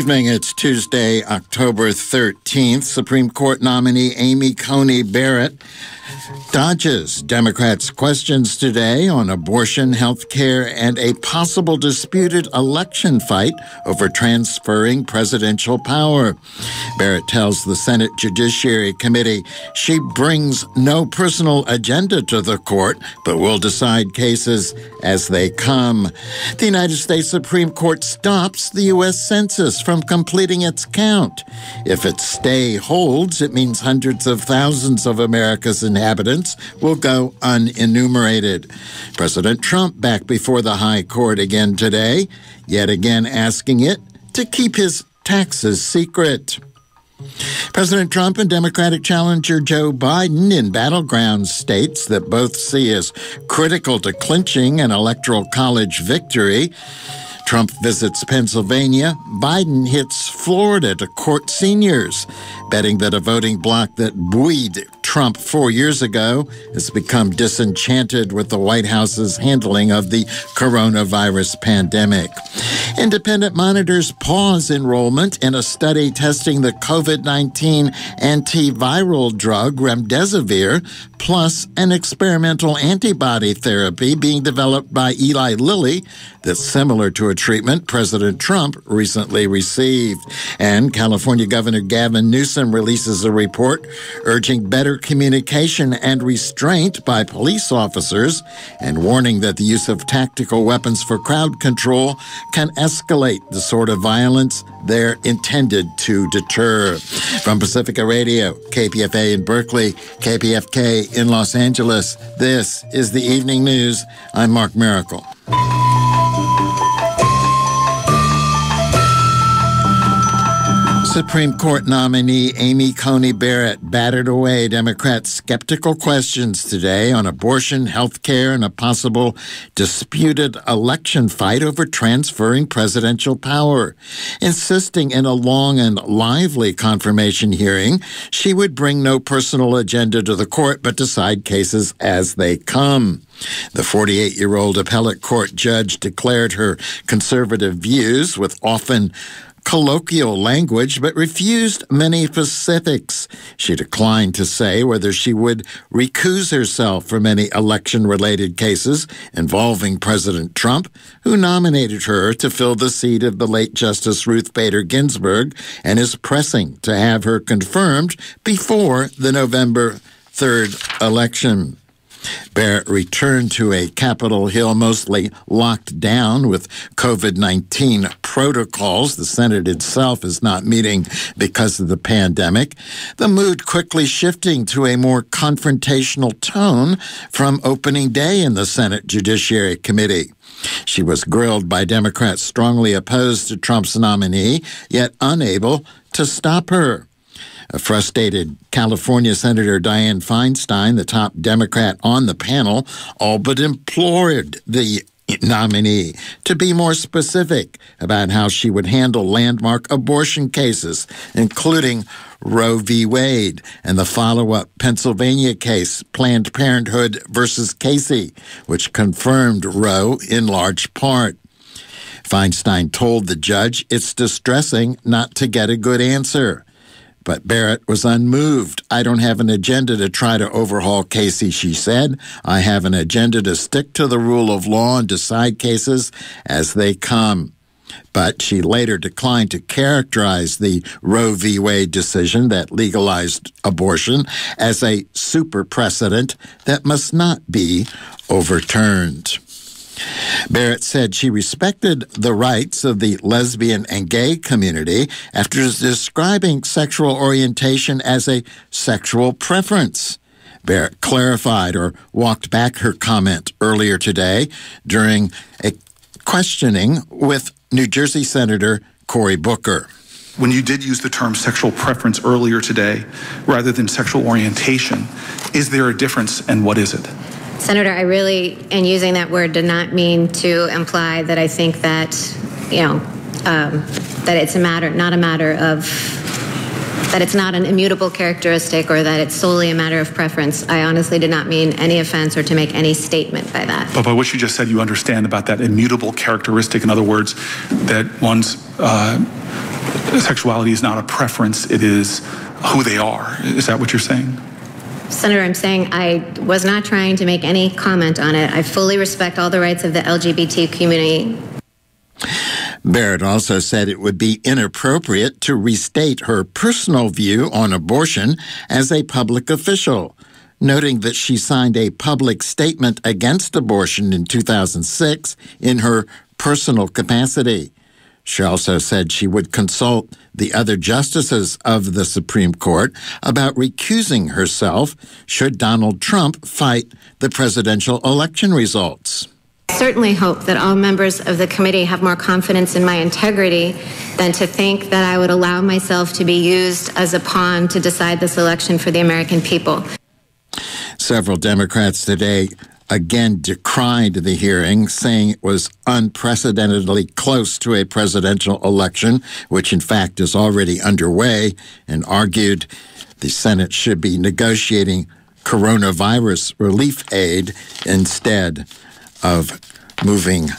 evening. It's Tuesday, October 13th. Supreme Court nominee Amy Coney Barrett dodges Democrats' questions today on abortion, health care, and a possible disputed election fight over transferring presidential power. Barrett tells the Senate Judiciary Committee she brings no personal agenda to the court, but will decide cases as they come. The United States Supreme Court stops the U.S. Census from completing its count. If its stay holds, it means hundreds of thousands of America's inhabitants will go unenumerated. President Trump back before the High Court again today, yet again asking it to keep his taxes secret. President Trump and Democratic challenger Joe Biden in battleground states that both see as critical to clinching an electoral college victory. Trump visits Pennsylvania. Biden hits Florida to court seniors, betting that a voting bloc that buoyed Trump 4 years ago has become disenchanted with the White House's handling of the coronavirus pandemic. Independent monitors pause enrollment in a study testing the COVID-19 antiviral drug remdesivir, plus an experimental antibody therapy being developed by Eli Lilly that's similar to a treatment President Trump recently received. And California Governor Gavin Newsom releases a report urging better communication and restraint by police officers and warning that the use of tactical weapons for crowd control can escalate the sort of violence they're intended to deter. From Pacifica Radio, KPFA in Berkeley, KPFK in Los Angeles, this is the Evening News. I'm Mark Miracle. Supreme Court nominee Amy Coney Barrett battered away Democrats' skeptical questions today on abortion, health care, and a possible disputed election fight over transferring presidential power. Insisting in a long and lively confirmation hearing, she would bring no personal agenda to the court but decide cases as they come. The 48-year-old appellate court judge declared her conservative views with often colloquial language, but refused many specifics. She declined to say whether she would recuse herself from any election-related cases involving President Trump, who nominated her to fill the seat of the late Justice Ruth Bader Ginsburg and is pressing to have her confirmed before the November 3rd election. Barrett returned to a Capitol Hill mostly locked down with COVID-19 protocols. The Senate itself is not meeting because of the pandemic. The mood quickly shifting to a more confrontational tone from opening day in the Senate Judiciary Committee. She was grilled by Democrats strongly opposed to Trump's nominee, yet unable to stop her. A frustrated California Senator Dianne Feinstein, the top Democrat on the panel, all but implored the nominee to be more specific about how she would handle landmark abortion cases, including Roe v. Wade and the follow-up Pennsylvania case, Planned Parenthood versus Casey, which confirmed Roe in large part. Feinstein told the judge it's distressing not to get a good answer. But Barrett was unmoved. I don't have an agenda to try to overhaul Casey, she said. I have an agenda to stick to the rule of law and decide cases as they come. But she later declined to characterize the Roe v. Wade decision that legalized abortion as a super precedent that must not be overturned. Barrett said she respected the rights of the lesbian and gay community after describing sexual orientation as a sexual preference. Barrett clarified or walked back her comment earlier today during a questioning with New Jersey Senator Cory Booker. When you did use the term sexual preference earlier today rather than sexual orientation, is there a difference, and what is it? Senator, I really, in using that word, did not mean to imply that I think that, that it's not a matter of, that it's not an immutable characteristic or that it's solely a matter of preference. I honestly did not mean any offense or to make any statement by that. But by what you just said, you understand about that immutable characteristic, in other words, that one's sexuality is not a preference, it is who they are. Is that what you're saying? Senator, I'm saying I was not trying to make any comment on it. I fully respect all the rights of the LGBT community. Barrett also said it would be inappropriate to restate her personal view on abortion as a public official, noting that she signed a public statement against abortion in 2006 in her personal capacity. She also said she would consult the other justices of the Supreme Court about recusing herself should Donald Trump fight the presidential election results. I certainly hope that all members of the committee have more confidence in my integrity than to think that I would allow myself to be used as a pawn to decide this election for the American people. Several Democrats today again decried the hearing, saying it was unprecedentedly close to a presidential election, which in fact is already underway, and argued the Senate should be negotiating coronavirus relief aid instead of moving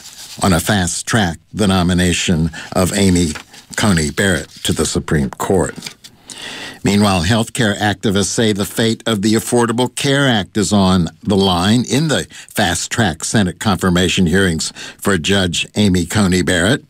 on a fast track the nomination of Amy Coney Barrett to the Supreme Court. Meanwhile, healthcare activists say the fate of the Affordable Care Act is on the line in the fast-track Senate confirmation hearings for Judge Amy Coney Barrett.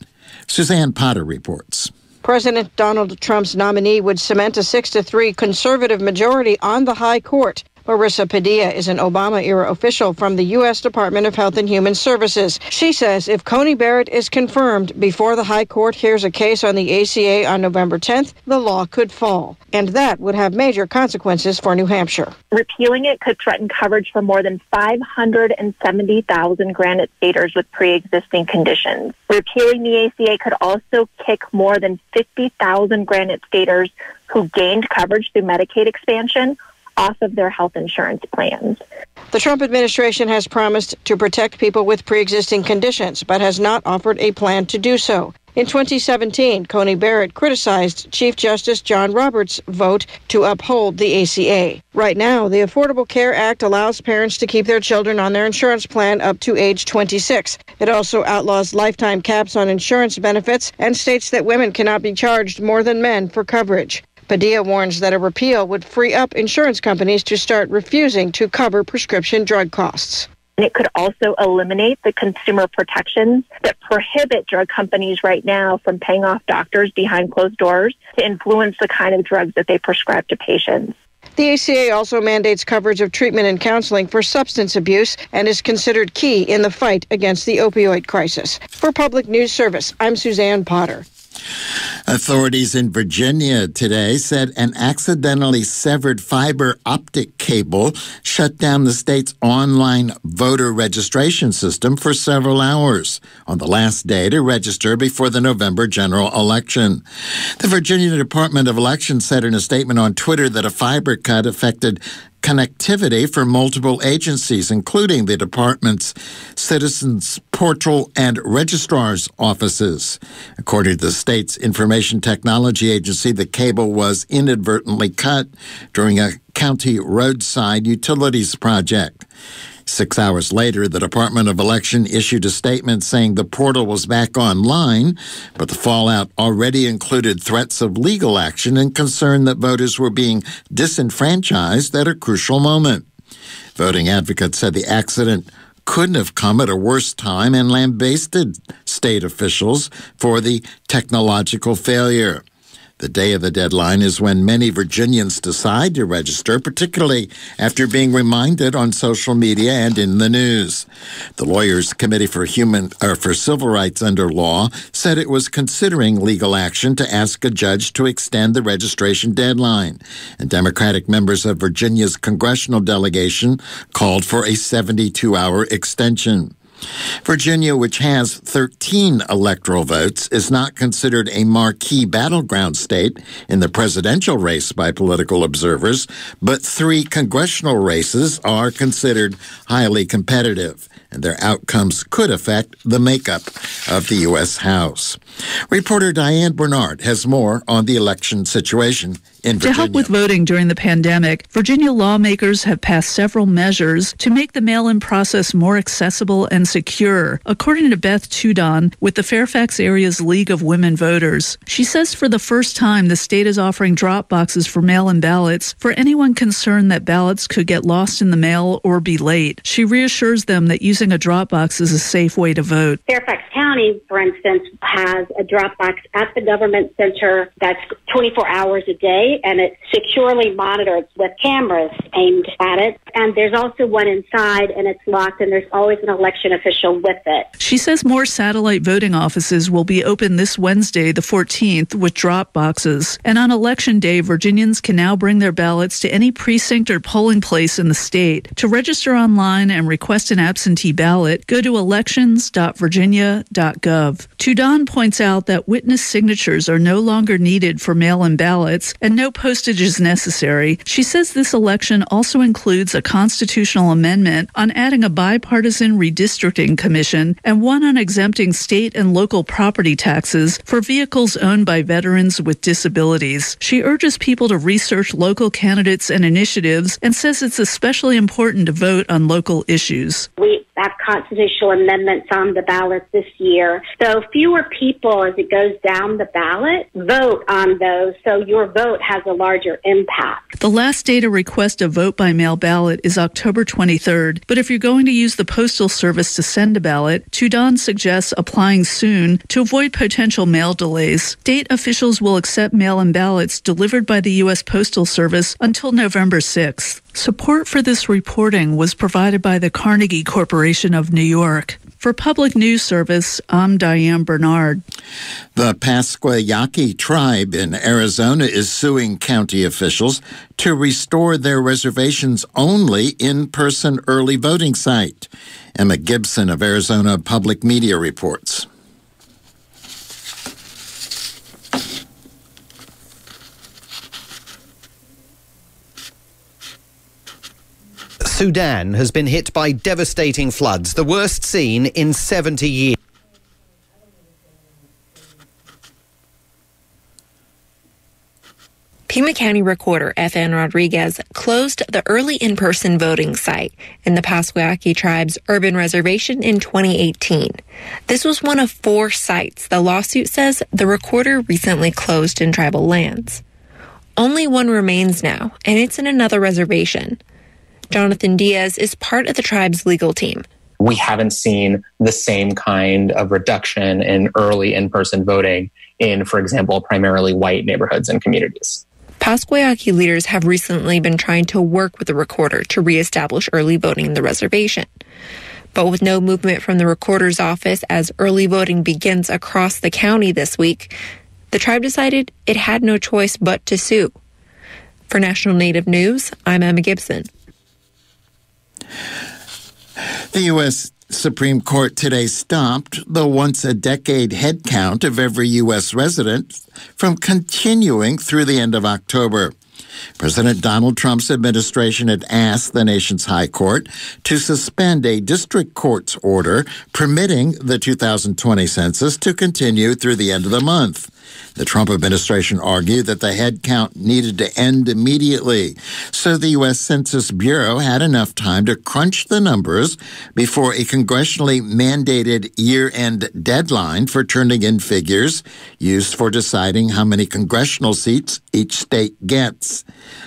Suzanne Potter reports. President Donald Trump's nominee would cement a 6-3 conservative majority on the high court. Marissa Padilla is an Obama-era official from the U.S. Department of Health and Human Services. She says if Coney Barrett is confirmed before the high court hears a case on the ACA on November 10th, the law could fall. And that would have major consequences for New Hampshire. Repealing it could threaten coverage for more than 570,000 Granite Staters with pre-existing conditions. Repealing the ACA could also kick more than 50,000 Granite Staters who gained coverage through Medicaid expansion off of their health insurance plans. The Trump administration has promised to protect people with pre-existing conditions, but has not offered a plan to do so. In 2017, Coney Barrett criticized Chief Justice John Roberts' vote to uphold the ACA. Right now, the Affordable Care Act allows parents to keep their children on their insurance plan up to age 26. It also outlaws lifetime caps on insurance benefits and states that women cannot be charged more than men for coverage. Padilla warns that a repeal would free up insurance companies to start refusing to cover prescription drug costs. And it could also eliminate the consumer protections that prohibit drug companies right now from paying off doctors behind closed doors to influence the kind of drugs that they prescribe to patients. The ACA also mandates coverage of treatment and counseling for substance abuse and is considered key in the fight against the opioid crisis. For Public News Service, I'm Suzanne Potter. Authorities in Virginia today said an accidentally severed fiber optic cable shut down the state's online voter registration system for several hours on the last day to register before the November general election. The Virginia Department of Elections said in a statement on Twitter that a fiber cut affected connectivity for multiple agencies, including the department's Citizens Portal and Registrar's offices. According to the state's Information Technology Agency, the cable was inadvertently cut during a county roadside utilities project. 6 hours later, the Department of Election issued a statement saying the portal was back online, but the fallout already included threats of legal action and concern that voters were being disenfranchised at a crucial moment. Voting advocates said the accident couldn't have come at a worse time and lambasted state officials for the technological failure. The day of the deadline is when many Virginians decide to register, particularly after being reminded on social media and in the news. The Lawyers Committee for Civil Rights under Law said it was considering legal action to ask a judge to extend the registration deadline. And Democratic members of Virginia's congressional delegation called for a 72-hour extension. Virginia, which has 13 electoral votes, is not considered a marquee battleground state in the presidential race by political observers, but 3 congressional races are considered highly competitive, and their outcomes could affect the makeup of the U.S. House. Reporter Diane Bernard has more on the election situation in Virginia. To help with voting during the pandemic, Virginia lawmakers have passed several measures to make the mail-in process more accessible and secure, according to Beth Tudon with the Fairfax Area's League of Women Voters. She says for the first time, the state is offering drop boxes for mail-in ballots for anyone concerned that ballots could get lost in the mail or be late. She reassures them that using a drop box is a safe way to vote. Fairfax County, for instance, has a drop box at the government center that's 24 hours a day, and it's securely monitored with cameras aimed at it. And there's also one inside, and it's locked, and there's always an election official with it. She says more satellite voting offices will be open this Wednesday, the 14th, with drop boxes. And on Election Day, Virginians can now bring their ballots to any precinct or polling place in the state. To register online and request an absentee ballot, go to elections.virginia.gov. Tudon points out that witness signatures are no longer needed for mail-in ballots, and no postage is necessary. She says this election also includes a constitutional amendment on adding a bipartisan redistricting commission and one on exempting state and local property taxes for vehicles owned by veterans with disabilities. She urges people to research local candidates and initiatives and says it's especially important to vote on local issues. We have constitutional amendments on the ballot this year. So fewer people, as it goes down the ballot, vote on those, so your vote has a larger impact. The last day to request a vote-by-mail ballot is October 23rd, but if you're going to use the Postal Service to send a ballot, Tudon suggests applying soon to avoid potential mail delays. State officials will accept mail-in ballots delivered by the U.S. Postal Service until November 6th. Support for this reporting was provided by the Carnegie Corporation of New York. For Public News Service, I'm Diane Bernard. The Pasquayaqui tribe in Arizona is suing county officials to restore their reservations-only in-person early voting site. Emma Gibson of Arizona Public Media reports. Sudan has been hit by devastating floods, the worst seen in 70 years. Pima County Recorder F.N. Rodriguez closed the early in-person voting site in the Pasquayaqui tribe's urban reservation in 2018. This was one of 4 sites the lawsuit says the recorder recently closed in tribal lands. Only one remains now, and it's in another reservation. Jonathan Diaz is part of the tribe's legal team. We haven't seen the same kind of reduction in early in-person voting in, for example, primarily white neighborhoods and communities. Pasquayaqui leaders have recently been trying to work with the recorder to reestablish early voting in the reservation. But with no movement from the recorder's office as early voting begins across the county this week, the tribe decided it had no choice but to sue. For National Native News, I'm Emma Gibson. The U.S. Supreme Court today stopped the once-a-decade head count of every U.S. resident from continuing through the end of October. President Donald Trump's administration had asked the nation's high court to suspend a district court's order permitting the 2020 census to continue through the end of the month. The Trump administration argued that the head count needed to end immediately, so the U.S. Census Bureau had enough time to crunch the numbers before a congressionally mandated year-end deadline for turning in figures used for deciding how many congressional seats each state gets.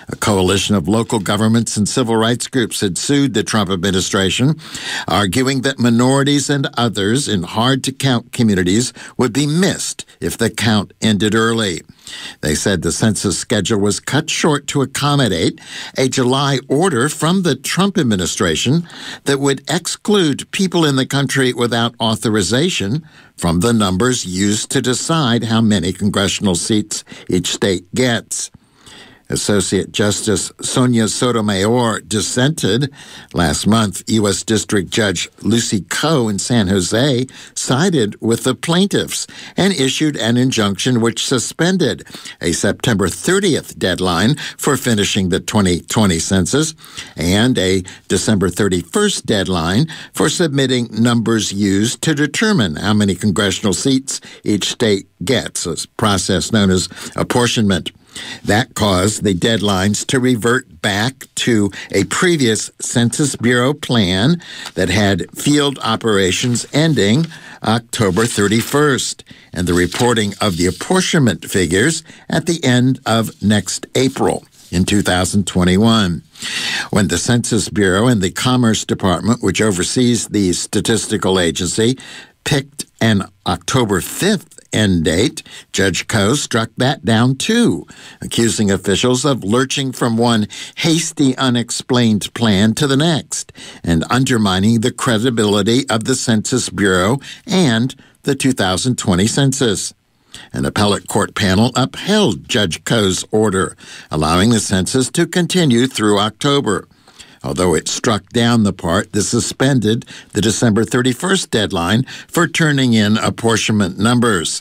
A coalition of local governments and civil rights groups had sued the Trump administration, arguing that minorities and others in hard-to-count communities would be missed if the count ended early. They said the census schedule was cut short to accommodate a July order from the Trump administration that would exclude people in the country without authorization from the numbers used to decide how many congressional seats each state gets. Associate Justice Sonia Sotomayor dissented. Last month, U.S. District Judge Lucy Coe in San Jose sided with the plaintiffs and issued an injunction which suspended a September 30th deadline for finishing the 2020 census and a December 31st deadline for submitting numbers used to determine how many congressional seats each state gets, a process known as apportionment. That caused the deadlines to revert back to a previous Census Bureau plan that had field operations ending October 31st and the reporting of the apportionment figures at the end of next April in 2021. When the Census Bureau and the Commerce Department, which oversees the statistical agency, picked an October 5th end date, Judge Koh struck that down too, accusing officials of lurching from one hasty, unexplained plan to the next and undermining the credibility of the Census Bureau and the 2020 census. An appellate court panel upheld Judge Koh's order, allowing the census to continue through October, although it struck down the part that suspended the December 31st deadline for turning in apportionment numbers.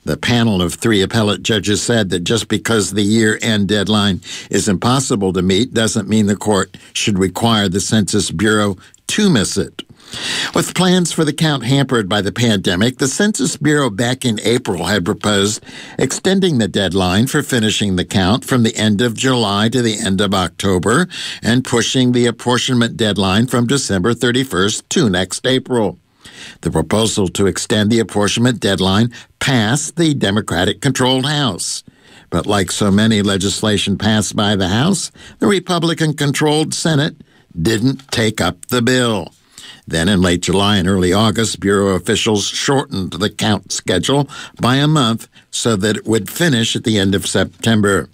The panel of 3 appellate judges said that just because the year-end deadline is impossible to meet doesn't mean the court should require the Census Bureau to miss it. With plans for the count hampered by the pandemic, the Census Bureau back in April had proposed extending the deadline for finishing the count from the end of July to the end of October and pushing the apportionment deadline from December 31st to next April. The proposal to extend the apportionment deadline passed the Democratic-controlled House. But like so many legislation passed by the House, the Republican-controlled Senate didn't take up the bill. Then in late July and early August, Bureau officials shortened the count schedule by a month so that it would finish at the end of September.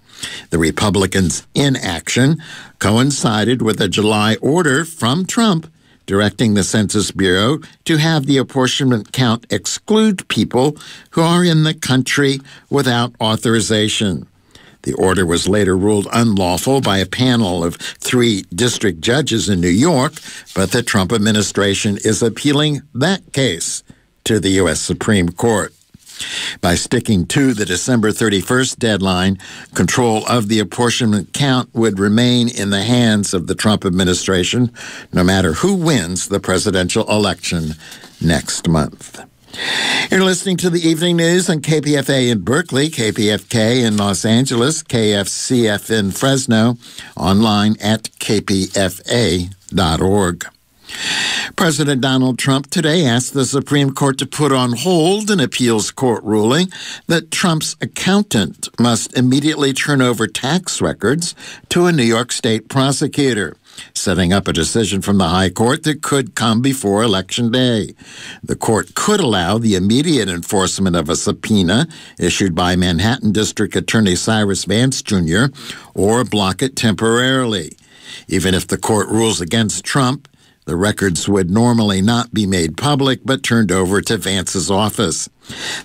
The Republicans' inaction coincided with a July order from Trump directing the Census Bureau to have the apportionment count exclude people who are in the country without authorization. The order was later ruled unlawful by a panel of 3 district judges in New York, but the Trump administration is appealing that case to the U.S. Supreme Court. By sticking to the December 31st deadline, control of the apportionment count would remain in the hands of the Trump administration, no matter who wins the presidential election next month. You're listening to the Evening News on KPFA in Berkeley, KPFK in Los Angeles, KFCF in Fresno, online at kpfa.org. President Donald Trump today asked the Supreme Court to put on hold an appeals court ruling that Trump's accountant must immediately turn over tax records to a New York State prosecutor, setting up a decision from the High Court that could come before Election Day. The court could allow the immediate enforcement of a subpoena issued by Manhattan District Attorney Cyrus Vance Jr. or block it temporarily. Even if the court rules against Trump, the records would normally not be made public but turned over to Vance's office.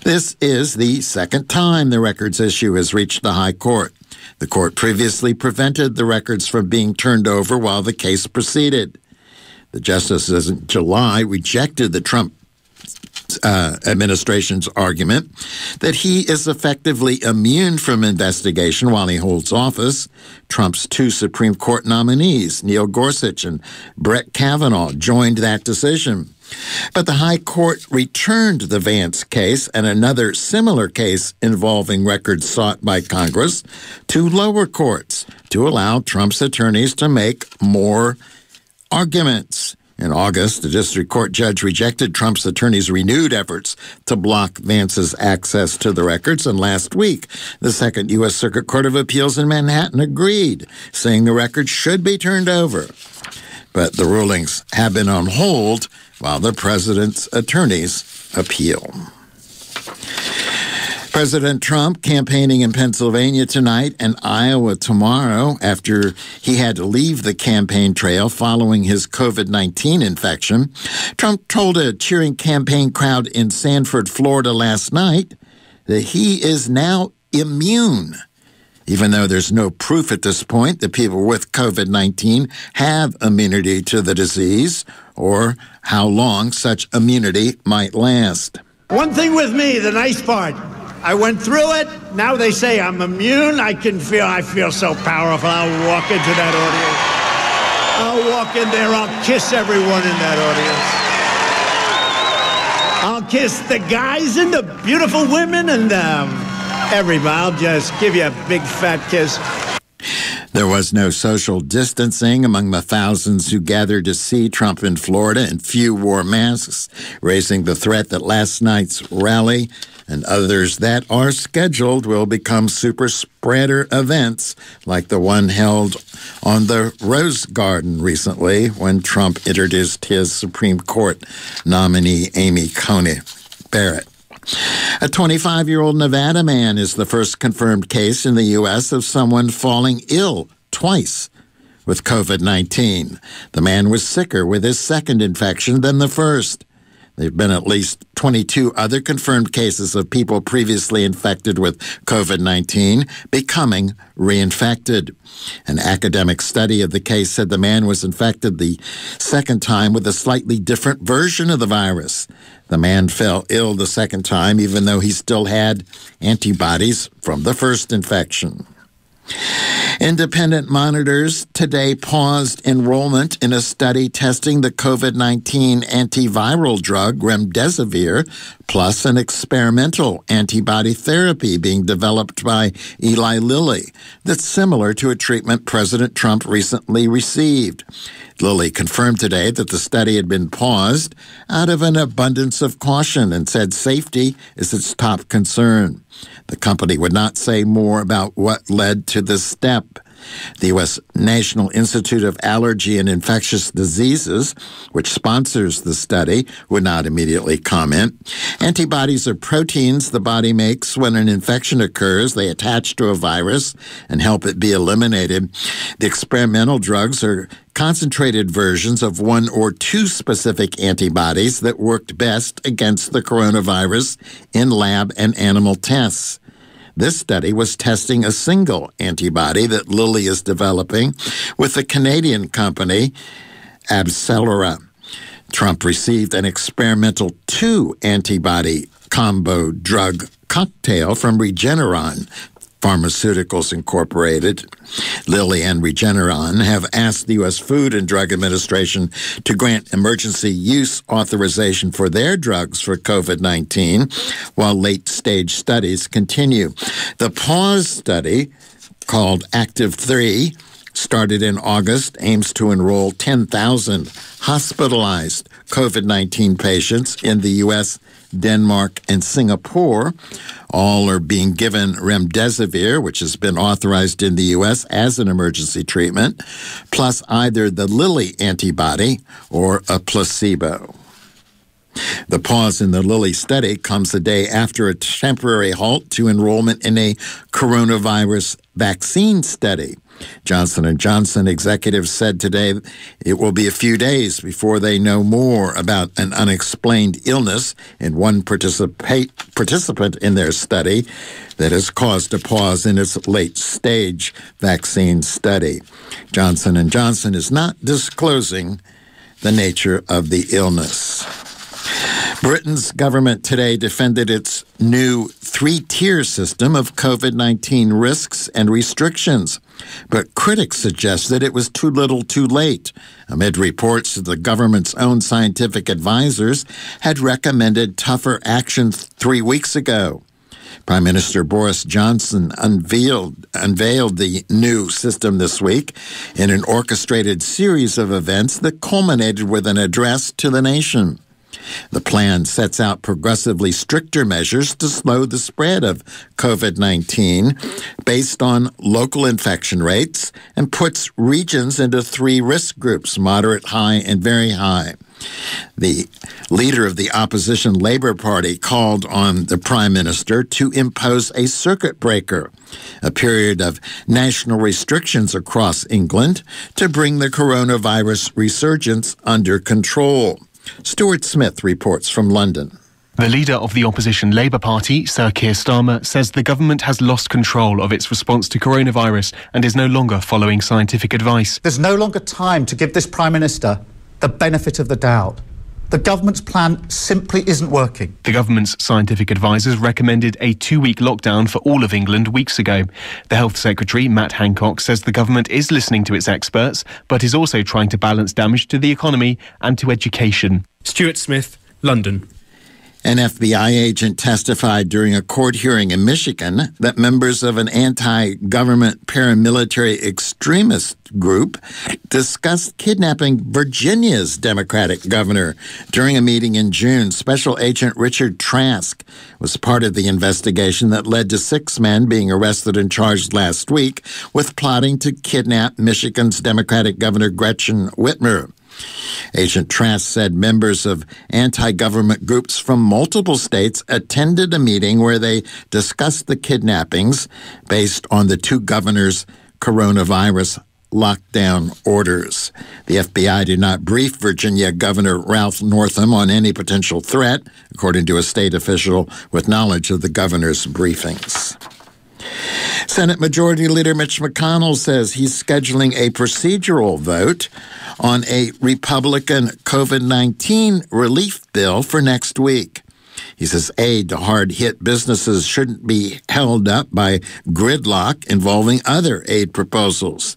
This is the second time the records issue has reached the High Court. The court previously prevented the records from being turned over while the case proceeded. The justices in July rejected the Trump administration's argument that he is effectively immune from investigation while he holds office. Trump's 2 Supreme Court nominees, Neil Gorsuch and Brett Kavanaugh, joined that decision. But the High Court returned the Vance case and another similar case involving records sought by Congress to lower courts to allow Trump's attorneys to make more arguments. In August, the district court judge rejected Trump's attorneys' renewed efforts to block Vance's access to the records, and last week, the Second U.S. Circuit Court of Appeals in Manhattan agreed, saying the records should be turned over. But the rulings have been on hold while the president's attorneys appeal. President Trump campaigning in Pennsylvania tonight and Iowa tomorrow after he had to leave the campaign trail following his COVID-19 infection. Trump told a cheering campaign crowd in Sanford, Florida last night that he is now immune, even though there's no proof at this point that people with COVID-19 have immunity to the disease or how long such immunity might last. One thing with me, the nice part, I went through it. Now they say I'm immune. I feel so powerful. I'll walk into that audience. I'll walk in there. I'll kiss everyone in that audience. I'll kiss the guys and the beautiful women and Everybody, I'll just give you a big fat kiss. There was no social distancing among the thousands who gathered to see Trump in Florida, and few wore masks, raising the threat that last night's rally and others that are scheduled will become super spreader events like the one held on the Rose Garden recently when Trump introduced his Supreme Court nominee, Amy Coney Barrett. A 25-year-old Nevada man is the first confirmed case in the U.S. of someone falling ill twice with COVID-19. The man was sicker with his second infection than the first. There have been at least 22 other confirmed cases of people previously infected with COVID-19 becoming reinfected. An academic study of the case said the man was infected the second time with a slightly different version of the virus. The man fell ill the second time, even though he still had antibodies from the first infection. Independent monitors today paused enrollment in a study testing the COVID-19 antiviral drug remdesivir, plus an experimental antibody therapy being developed by Eli Lilly that's similar to a treatment President Trump recently received. Lilly confirmed today that the study had been paused out of an abundance of caution and said safety is its top concern. The company would not say more about what led to this step. The U.S. National Institute of Allergy and Infectious Diseases, which sponsors the study, would not immediately comment. Antibodies are proteins the body makes when an infection occurs. They attach to a virus and help it be eliminated. The experimental drugs are concentrated versions of one or two specific antibodies that worked best against the coronavirus in lab and animal tests. This study was testing a single antibody that Lilly is developing with the Canadian company Abcelera. Trump received an experimental 2-antibody combo drug cocktail from Regeneron Pharmaceuticals Incorporated. Lilly and Regeneron have asked the U.S. Food and Drug Administration to grant emergency use authorization for their drugs for COVID-19 while late-stage studies continue. The pause study, called Active 3, started in August, aims to enroll 10,000 hospitalized COVID-19 patients in the U.S., Denmark, and Singapore. All are being given remdesivir, which has been authorized in the U.S. as an emergency treatment, plus either the Lilly antibody or a placebo. The pause in the Lilly study comes a day after a temporary halt to enrollment in a coronavirus vaccine study. Johnson & Johnson executives said today it will be a few days before they know more about an unexplained illness in one participant in their study that has caused a pause in its late-stage vaccine study. Johnson & Johnson is not disclosing the nature of the illness. Britain's government today defended its new 3-tier system of COVID-19 risks and restrictions, but critics suggest that it was too little too late, amid reports that the government's own scientific advisors had recommended tougher action 3 weeks ago. Prime Minister Boris Johnson unveiled the new system this week in an orchestrated series of events that culminated with an address to the nation. The plan sets out progressively stricter measures to slow the spread of COVID-19 based on local infection rates and puts regions into 3 risk groups, moderate, high, and very high. The leader of the opposition Labour Party called on the Prime Minister to impose a circuit breaker, a period of national restrictions across England to bring the coronavirus resurgence under control. Stuart Smith reports from London. The leader of the opposition Labour Party, Sir Keir Starmer, says the government has lost control of its response to coronavirus and is no longer following scientific advice. There's no longer time to give this Prime Minister the benefit of the doubt. The government's plan simply isn't working. The government's scientific advisors recommended a 2-week lockdown for all of England weeks ago. The Health Secretary, Matt Hancock, says the government is listening to its experts, but is also trying to balance damage to the economy and to education. Stuart Smith, London. An FBI agent testified during a court hearing in Michigan that members of an anti-government paramilitary extremist group discussed kidnapping Virginia's Democratic governor. During a meeting in June, Special Agent Richard Trask was part of the investigation that led to 6 men being arrested and charged last week with plotting to kidnap Michigan's Democratic Governor Gretchen Whitmer. Agent Trask said members of anti-government groups from multiple states attended a meeting where they discussed the kidnappings based on the 2 governors' coronavirus lockdown orders. The FBI did not brief Virginia Governor Ralph Northam on any potential threat, according to a state official with knowledge of the governor's briefings. Senate Majority Leader Mitch McConnell says he's scheduling a procedural vote on a Republican COVID-19 relief bill for next week. He says aid to hard-hit businesses shouldn't be held up by gridlock involving other aid proposals.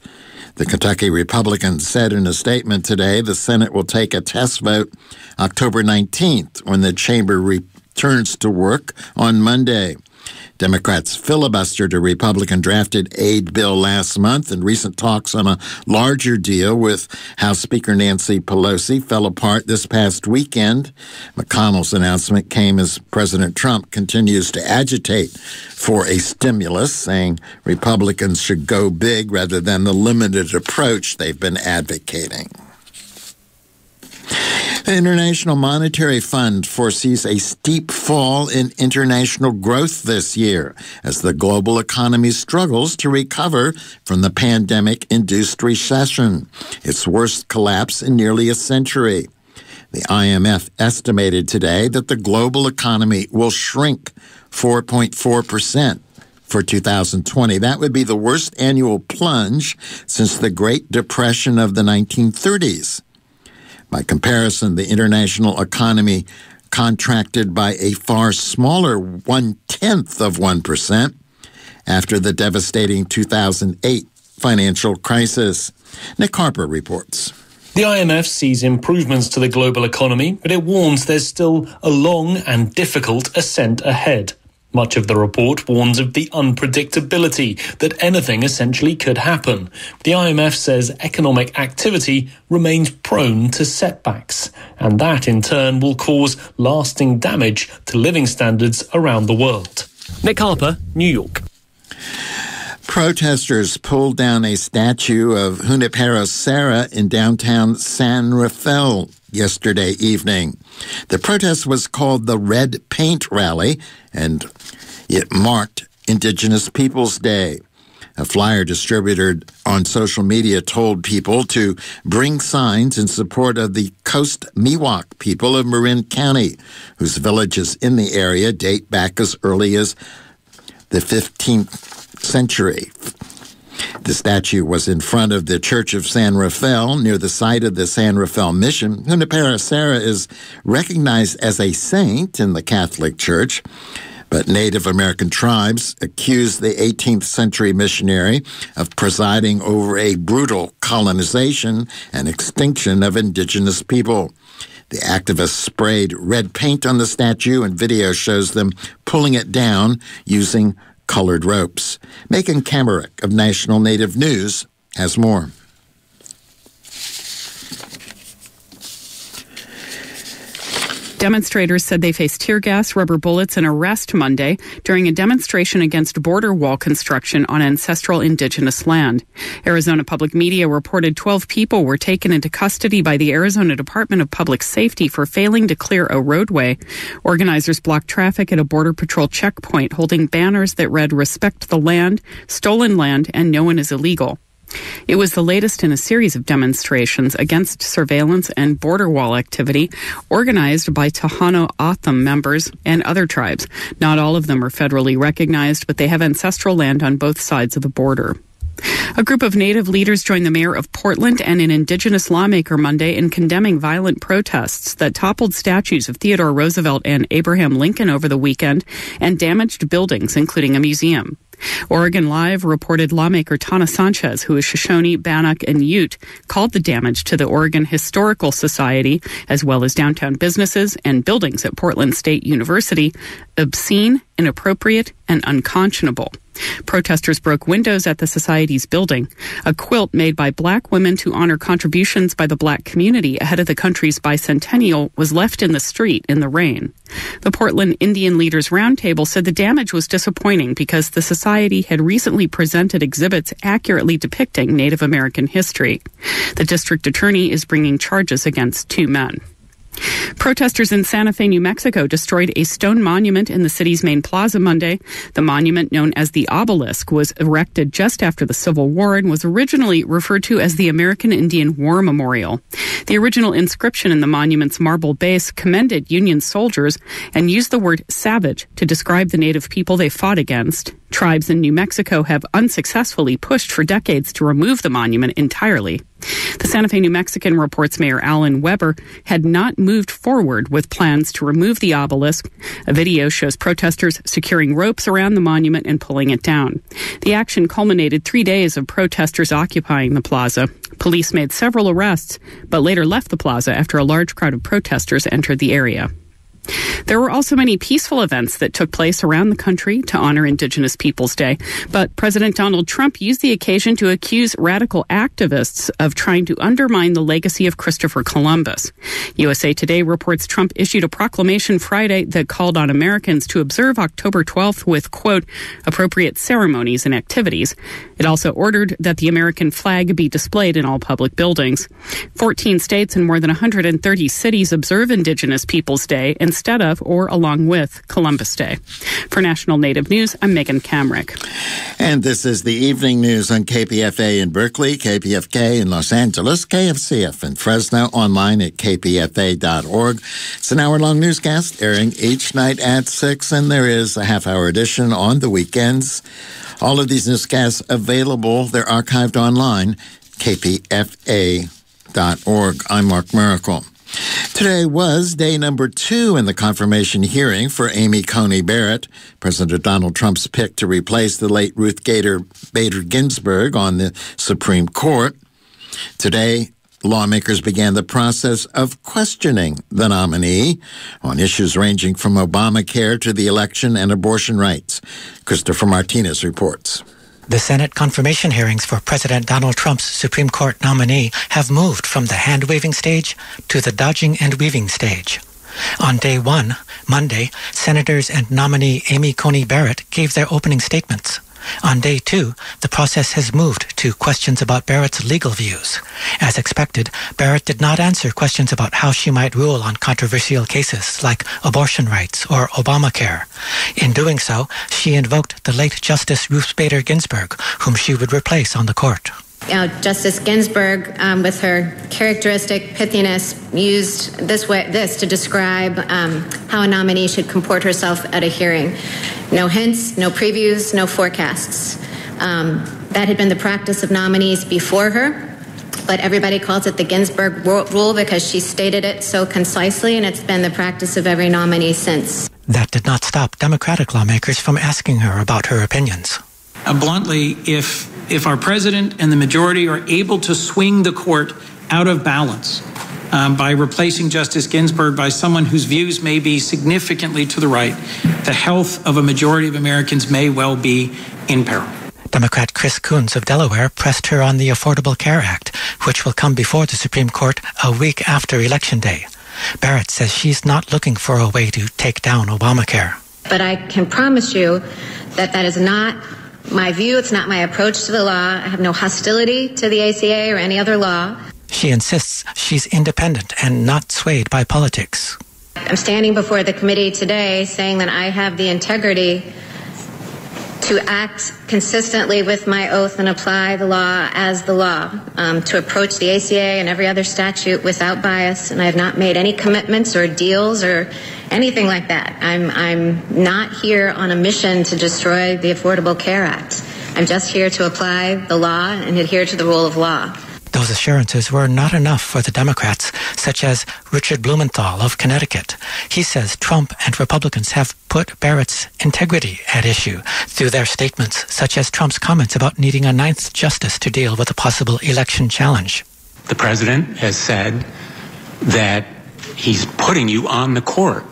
The Kentucky Republican said in a statement today the Senate will take a test vote October 19th when the chamber returns to work on Monday. Democrats filibustered a Republican-drafted aid bill last month, and recent talks on a larger deal with House Speaker Nancy Pelosi fell apart this past weekend. McConnell's announcement came as President Trump continues to agitate for a stimulus, saying Republicans should go big rather than the limited approach they've been advocating. The International Monetary Fund foresees a steep fall in international growth this year as the global economy struggles to recover from the pandemic-induced recession, its worst collapse in nearly a century. The IMF estimated today that the global economy will shrink 4.4% for 2020. That would be the worst annual plunge since the Great Depression of the 1930s. By comparison, the international economy contracted by a far smaller 0.1% after the devastating 2008 financial crisis. Nick Harper reports. The IMF sees improvements to the global economy, but it warns there's still a long and difficult ascent ahead. Much of the report warns of the unpredictability that anything essentially could happen. The IMF says economic activity remains prone to setbacks, and that in turn will cause lasting damage to living standards around the world. Nick Harper, New York. Protesters pulled down a statue of Junipero Serra in downtown San Rafael yesterday evening. The protest was called the Red Paint Rally, and it marked Indigenous Peoples Day. A flyer distributed on social media told people to bring signs in support of the Coast Miwok people of Marin County, whose villages in the area date back as early as the 15th century. The statue was in front of the Church of San Rafael, near the site of the San Rafael Mission. Junipero Serra is recognized as a saint in the Catholic Church, but Native American tribes accused the 18th century missionary of presiding over a brutal colonization and extinction of indigenous people. The activists sprayed red paint on the statue, and video shows them pulling it down using colored ropes. Megan Kamerick of National Native News has more. Demonstrators said they faced tear gas, rubber bullets, and arrest Monday during a demonstration against border wall construction on ancestral indigenous land. Arizona Public Media reported 12 people were taken into custody by the Arizona Department of Public Safety for failing to clear a roadway. Organizers blocked traffic at a Border Patrol checkpoint, holding banners that read "Respect the land," "Stolen land," and "No one is illegal." It was the latest in a series of demonstrations against surveillance and border wall activity organized by Tohono O'odham members and other tribes. Not all of them are federally recognized, but they have ancestral land on both sides of the border. A group of Native leaders joined the mayor of Portland and an Indigenous lawmaker Monday in condemning violent protests that toppled statues of Theodore Roosevelt and Abraham Lincoln over the weekend and damaged buildings, including a museum. Oregon Live reported lawmaker Tana Sanchez, who is Shoshone, Bannock, and Ute, called the damage to the Oregon Historical Society, as well as downtown businesses and buildings at Portland State University, obscene, inappropriate, and unconscionable. Protesters broke windows at the society's building. A quilt made by Black women to honor contributions by the Black community ahead of the country's bicentennial was left in the street in the rain. The Portland Indian Leaders Roundtable said the damage was disappointing because the society had recently presented exhibits accurately depicting Native American history. The district attorney is bringing charges against 2 men. Protesters in Santa Fe, New Mexico destroyed a stone monument in the city's main plaza Monday. The monument, known as the Obelisk, was erected just after the Civil War and was originally referred to as the American Indian War Memorial. The original inscription in the monument's marble base commended Union soldiers and used the word savage to describe the native people they fought against. Tribes in New Mexico have unsuccessfully pushed for decades to remove the monument entirely. The Santa Fe New Mexican reports Mayor Alan Weber had not moved forward with plans to remove the obelisk. A video shows protesters securing ropes around the monument and pulling it down. The action culminated 3 days of protesters occupying the plaza. Police made several arrests, but later left the plaza after a large crowd of protesters entered the area. There were also many peaceful events that took place around the country to honor Indigenous Peoples Day, but President Donald Trump used the occasion to accuse radical activists of trying to undermine the legacy of Christopher Columbus. USA Today reports Trump issued a proclamation Friday that called on Americans to observe October 12th with, quote, appropriate ceremonies and activities. It also ordered that the American flag be displayed in all public buildings. 14 states and more than 130 cities observe Indigenous Peoples Day instead of or along with Columbus Day. For National Native News, I'm Megan Kamrick. And this is the evening news on KPFA in Berkeley, KPFK in Los Angeles, KFCF in Fresno, online at kpfa.org. It's an hour-long newscast airing each night at 6, and there is a half-hour edition on the weekends. All of these newscasts available. They're archived online, kpfa.org. I'm Mark Miracle. Today was day number 2 in the confirmation hearing for Amy Coney Barrett, President Donald Trump's pick to replace the late Ruth Bader Ginsburg on the Supreme Court. Today, lawmakers began the process of questioning the nominee on issues ranging from Obamacare to the election and abortion rights. Christopher Martinez reports. The Senate confirmation hearings for President Donald Trump's Supreme Court nominee have moved from the hand-waving stage to the dodging and weaving stage. On day 1, Monday, Senators and nominee Amy Coney Barrett gave their opening statements. On day 2, the process has moved to questions about Barrett's legal views. As expected, Barrett did not answer questions about how she might rule on controversial cases like abortion rights or Obamacare. In doing so, she invoked the late Justice Ruth Bader Ginsburg, whom she would replace on the court. Justice Ginsburg, with her characteristic pithiness, used this to describe how a nominee should comport herself at a hearing. No hints, no previews, no forecasts. That had been the practice of nominees before her, but everybody calls it the Ginsburg rule because she stated it so concisely, and it's been the practice of every nominee since. That did not stop Democratic lawmakers from asking her about her opinions. Bluntly, if our president and the majority are able to swing the court out of balance by replacing Justice Ginsburg by someone whose views may be significantly to the right, the health of a majority of Americans may well be in peril. Democrat Chris Coons of Delaware pressed her on the Affordable Care Act, which will come before the Supreme Court a week after Election Day. Barrett says she's not looking for a way to take down Obamacare. But I can promise you that that is not my view. It's not my approach to the law. I have no hostility to the ACA or any other law. She insists she's independent and not swayed by politics. I'm standing before the committee today saying that I have the integrity to act consistently with my oath and apply the law as the law, to approach the ACA and every other statute without bias, and I have not made any commitments or deals or anything like that. I'm not here on a mission to destroy the Affordable Care Act. I'm just here to apply the law and adhere to the rule of law. Those assurances were not enough for the Democrats, such as Richard Blumenthal of Connecticut. He says Trump and Republicans have put Barrett's integrity at issue through their statements, such as Trump's comments about needing a ninth justice to deal with a possible election challenge. The president has said that he's putting you on the court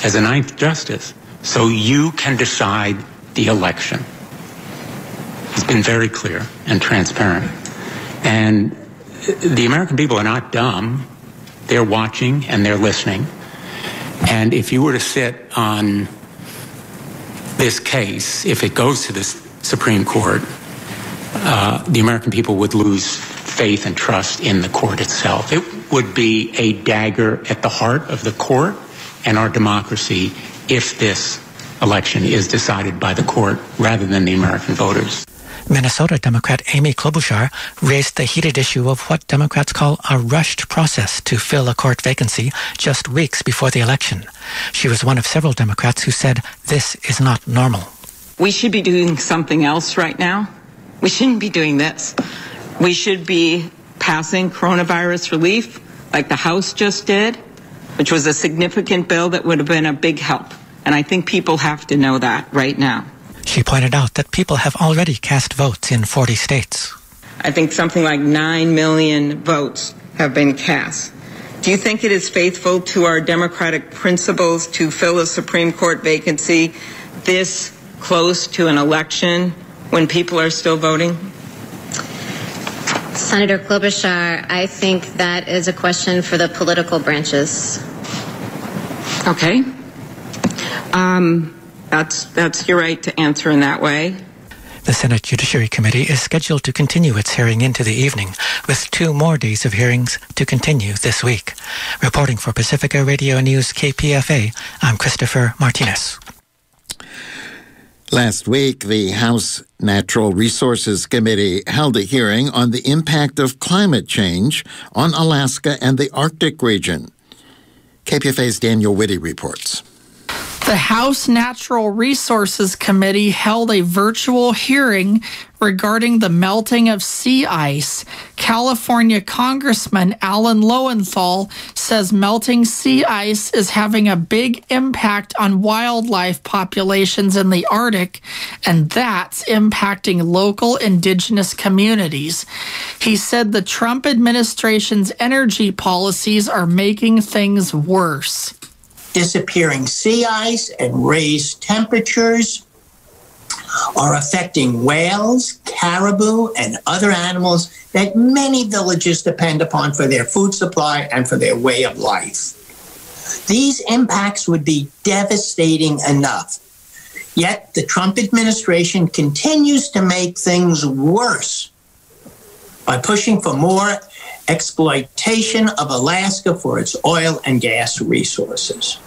as a ninth justice so you can decide the election. He's been very clear and transparent. And the American people are not dumb. They're watching and they're listening. And if you were to sit on this case, if it goes to the Supreme Court, the American people would lose faith and trust in the court itself. It would be a dagger at the heart of the court and our democracy if this election is decided by the court rather than the American voters. Minnesota Democrat Amy Klobuchar raised the heated issue of what Democrats call a rushed process to fill a court vacancy just weeks before the election. She was one of several Democrats who said this is not normal. We should be doing something else right now. We shouldn't be doing this. We should be passing coronavirus relief like the House just did, which was a significant bill that would have been a big help. And I think people have to know that right now. She pointed out that people have already cast votes in 40 states. I think something like 9 million votes have been cast. Do you think it is faithful to our democratic principles to fill a Supreme Court vacancy this close to an election when people are still voting? Senator Klobuchar, I think that is a question for the political branches. Okay. That's your right to answer in that way. The Senate Judiciary Committee is scheduled to continue its hearing into the evening, with 2 more days of hearings to continue this week. Reporting for Pacifica Radio News KPFA, I'm Christopher Martinez. Last week, the House Natural Resources Committee held a hearing on the impact of climate change on Alaska and the Arctic region. KPFA's Daniel Whitty reports. The House Natural Resources Committee held a virtual hearing regarding the melting of sea ice. California Congressman Alan Lowenthal says melting sea ice is having a big impact on wildlife populations in the Arctic, and that's impacting local indigenous communities. He said the Trump administration's energy policies are making things worse. Disappearing sea ice and raised temperatures are affecting whales, caribou, and other animals that many villages depend upon for their food supply and for their way of life. These impacts would be devastating enough. Yet the Trump administration continues to make things worse by pushing for more exploitation of Alaska for its oil and gas resources.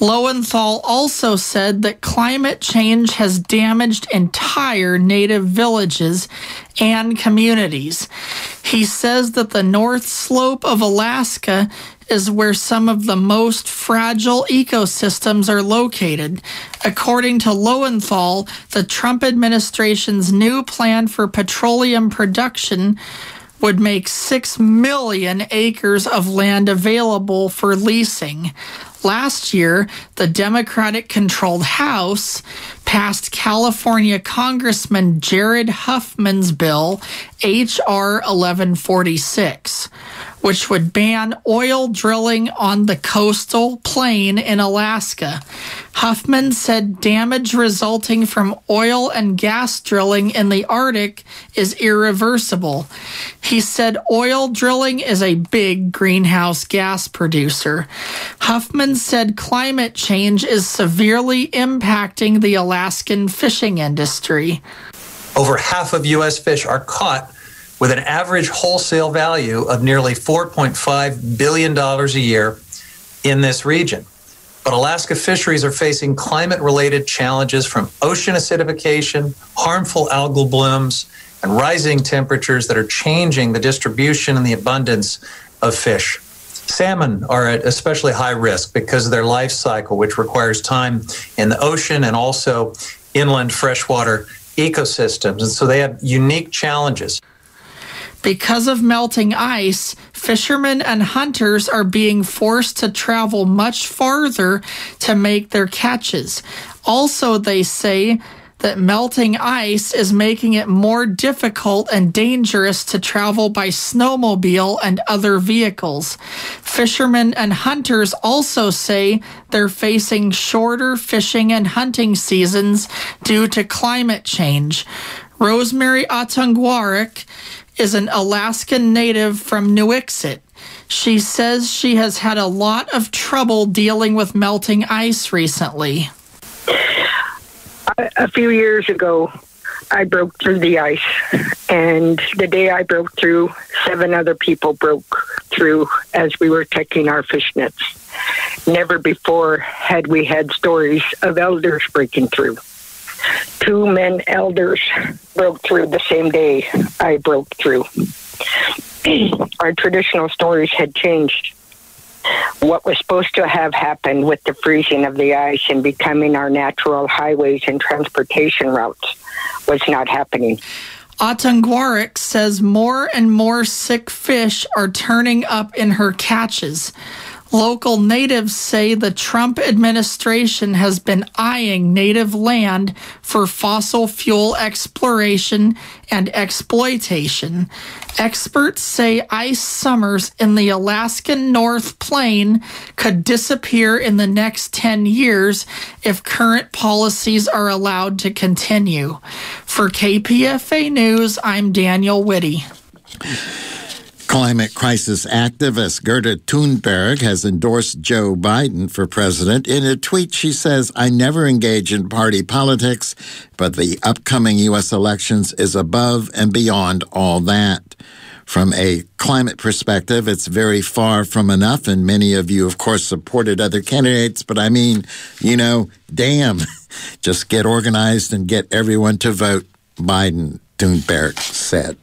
Lowenthal also said that climate change has damaged entire native villages and communities. He says that the North Slope of Alaska is where some of the most fragile ecosystems are located. According to Lowenthal, the Trump administration's new plan for petroleum production would make 6 million acres of land available for leasing. Last year, the Democratic-controlled House passed California Congressman Jared Huffman's bill, H.R. 1146, which would ban oil drilling on the coastal plain in Alaska. Huffman said damage resulting from oil and gas drilling in the Arctic is irreversible. He said oil drilling is a big greenhouse gas producer. Huffman said climate change is severely impacting the Alaskan fishing industry. Over half of U.S. fish are caught with an average wholesale value of nearly $4.5 billion a year in this region. But Alaska fisheries are facing climate-related challenges from ocean acidification, harmful algal blooms, and rising temperatures that are changing the distribution and the abundance of fish. Salmon are at especially high risk because of their life cycle, which requires time in the ocean and also inland freshwater ecosystems. And so they have unique challenges. Because of melting ice, fishermen and hunters are being forced to travel much farther to make their catches. Also, they say that melting ice is making it more difficult and dangerous to travel by snowmobile and other vehicles. Fishermen and hunters also say they're facing shorter fishing and hunting seasons due to climate change. Rosemary Atungwarek is an Alaskan native from Nuiqsut. She says she has had a lot of trouble dealing with melting ice recently. A few years ago, I broke through the ice, and the day I broke through, 7 other people broke through as we were taking our fish nets. Never before had we had stories of elders breaking through. 2 men elders broke through the same day I broke through. Our traditional stories had changed. What was supposed to have happened with the freezing of the ice and becoming our natural highways and transportation routes was not happening. Atungwarek says more and more sick fish are turning up in her catches. Local natives say the Trump administration has been eyeing native land for fossil fuel exploration and exploitation. Experts say ice summers in the Alaskan North Plain could disappear in the next 10 years if current policies are allowed to continue. For KPFA News, I'm Daniel Whitty. Climate crisis activist Greta Thunberg has endorsed Joe Biden for president. In a tweet, she says, "I never engage in party politics, but the upcoming U.S. elections is above and beyond all that." From a climate perspective, it's very far from enough, and many of you, of course, supported other candidates, but I mean, damn, just get organized and get everyone to vote Biden, Thunberg said.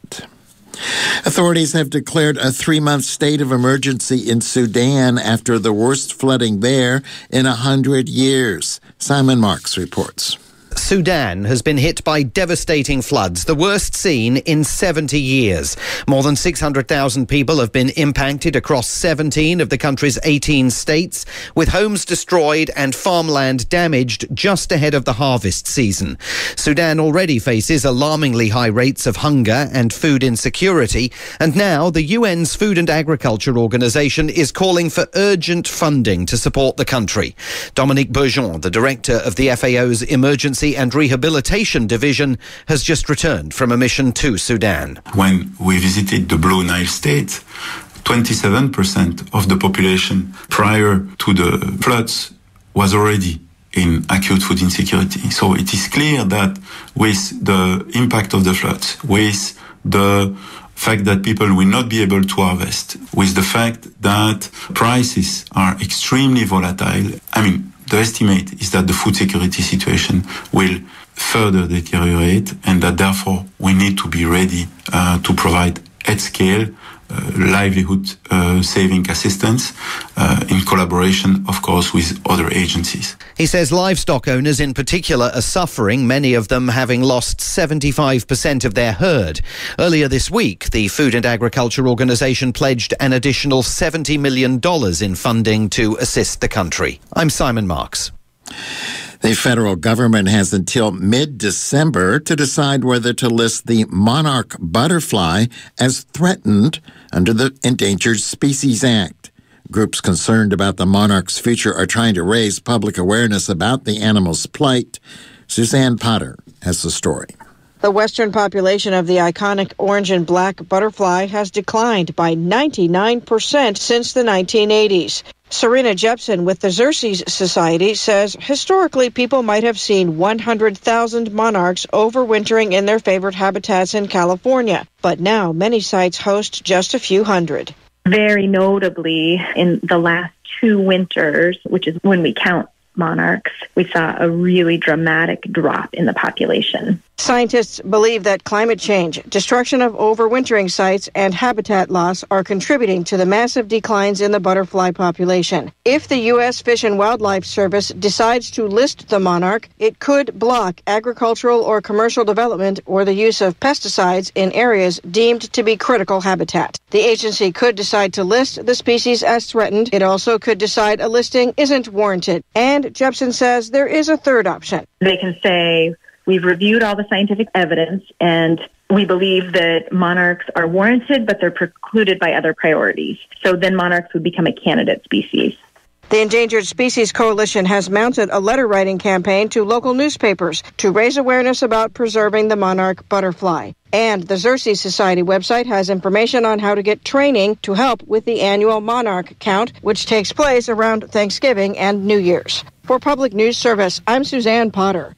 Authorities have declared a 3-month state of emergency in Sudan after the worst flooding there in 100 years. Simon Marks reports. Sudan has been hit by devastating floods, the worst seen in 70 years. More than 600,000 people have been impacted across 17 of the country's 18 states, with homes destroyed and farmland damaged just ahead of the harvest season. Sudan already faces alarmingly high rates of hunger and food insecurity, and now the UN's Food and Agriculture Organization is calling for urgent funding to support the country. Dominique Bourgeon, the director of the FAO's Emergency and Rehabilitation Division, has just returned from a mission to Sudan. When we visited the Blue Nile state, 27% of the population prior to the floods was already in acute food insecurity. So it is clear that with the impact of the floods, with the fact that people will not be able to harvest, with the fact that prices are extremely volatile, the estimate is that the food security situation will further deteriorate, and that therefore we need to be ready to provide at scale livelihood saving assistance in collaboration, of course, with other agencies. He says livestock owners in particular are suffering, many of them having lost 75% of their herd. Earlier this week, the Food and Agriculture Organization pledged an additional $70 million in funding to assist the country. I'm Simon Marks. The federal government has until mid-December to decide whether to list the monarch butterfly as threatened under the Endangered Species Act. Groups concerned about the monarch's future are trying to raise public awareness about the animal's plight. Suzanne Potter has the story. The western population of the iconic orange and black butterfly has declined by 99% since the 1980s. Serena Jepson with the Xerces Society says historically people might have seen 100,000 monarchs overwintering in their favorite habitats in California, but now many sites host just a few hundred. Very notably, in the last 2 winters, which is when we count monarchs, we saw a really dramatic drop in the population. Scientists believe that climate change, destruction of overwintering sites, and habitat loss are contributing to the massive declines in the butterfly population. If the U.S. Fish and Wildlife Service decides to list the monarch, it could block agricultural or commercial development or the use of pesticides in areas deemed to be critical habitat. The agency could decide to list the species as threatened. It also could decide a listing isn't warranted. And Jepsen says there is a third option. They can say, we've reviewed all the scientific evidence, and we believe that monarchs are warranted, but they're precluded by other priorities. So then monarchs would become a candidate species. The Endangered Species Coalition has mounted a letter-writing campaign to local newspapers to raise awareness about preserving the monarch butterfly. And the Xerces Society website has information on how to get training to help with the annual monarch count, which takes place around Thanksgiving and New Year's. For Public News Service, I'm Suzanne Potter.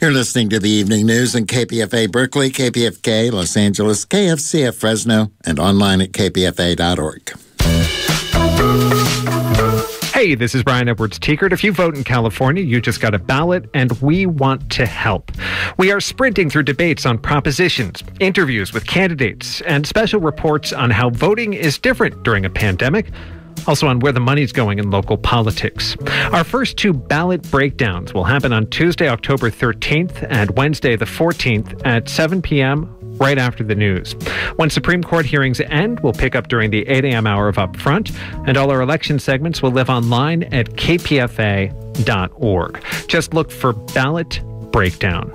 You're listening to the Evening News in KPFA Berkeley, KPFK Los Angeles, KFCF Fresno, and online at kpfa.org. Hey, this is Brian Edwards-Tiekert. If you vote in California, you just got a ballot, and we want to help. We are sprinting through debates on propositions, interviews with candidates, and special reports on how voting is different during a pandemic. Also on where the money's going in local politics. Our first two ballot breakdowns will happen on Tuesday, October 13th and Wednesday, the 14th at 7 p.m. right after the news. When Supreme Court hearings end, we'll pick up during the 8 a.m. hour of Upfront, and all our election segments will live online at kpfa.org. Just look for Ballot Breakdown.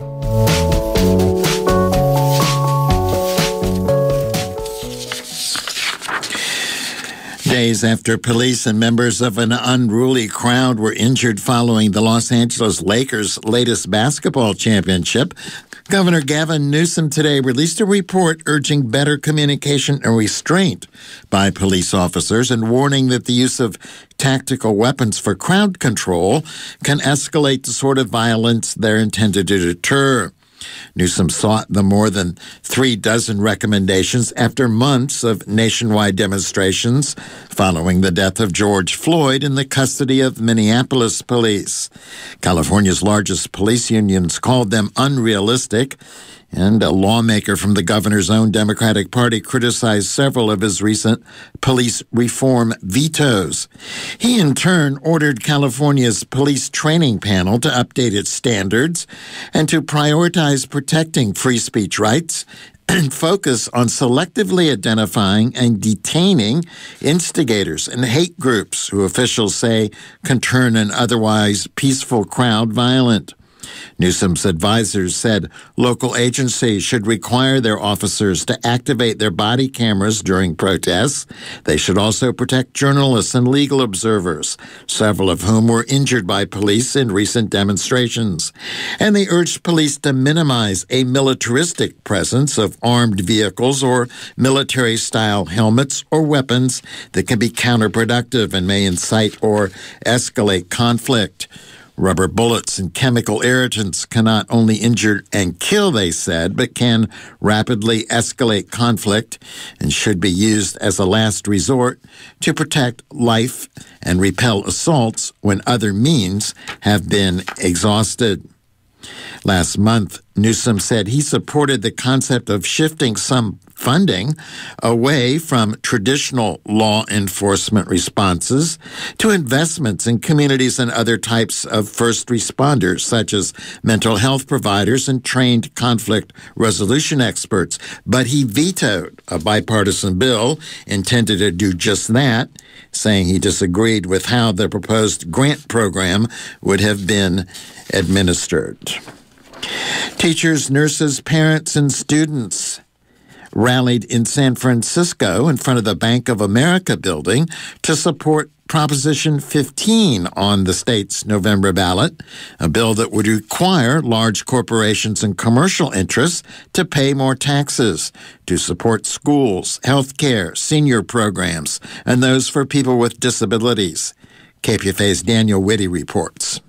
Days after police and members of an unruly crowd were injured following the Los Angeles Lakers' latest basketball championship, Governor Gavin Newsom today released a report urging better communication and restraint by police officers and warning that the use of tactical weapons for crowd control can escalate the sort of violence they're intended to deter. Newsom sought the more than 36 recommendations after months of nationwide demonstrations following the death of George Floyd in the custody of Minneapolis police. California's largest police unions called them unrealistic, and a lawmaker from the governor's own Democratic Party criticized several of his recent police reform vetoes. He, in turn, ordered California's police training panel to update its standards and to prioritize protecting free speech rights and focus on selectively identifying and detaining instigators and hate groups who officials say can turn an otherwise peaceful crowd violent. Newsom's advisors said local agencies should require their officers to activate their body cameras during protests. They should also protect journalists and legal observers, several of whom were injured by police in recent demonstrations. And they urged police to minimize a militaristic presence of armed vehicles or military-style helmets or weapons that can be counterproductive and may incite or escalate conflict. Rubber bullets and chemical irritants can not only injure and kill, they said, but can rapidly escalate conflict and should be used as a last resort to protect life and repel assaults when other means have been exhausted. Last month, Newsom said he supported the concept of shifting some funding away from traditional law enforcement responses to investments in communities and other types of first responders, such as mental health providers and trained conflict resolution experts. But he vetoed a bipartisan bill intended to do just that, saying he disagreed with how the proposed grant program would have been administered. Teachers, nurses, parents, and students rallied in San Francisco in front of the Bank of America building to support Proposition 15 on the state's November ballot, a bill that would require large corporations and commercial interests to pay more taxes to support schools, health care, senior programs, and those for people with disabilities. KPFA's Daniel Whitty reports.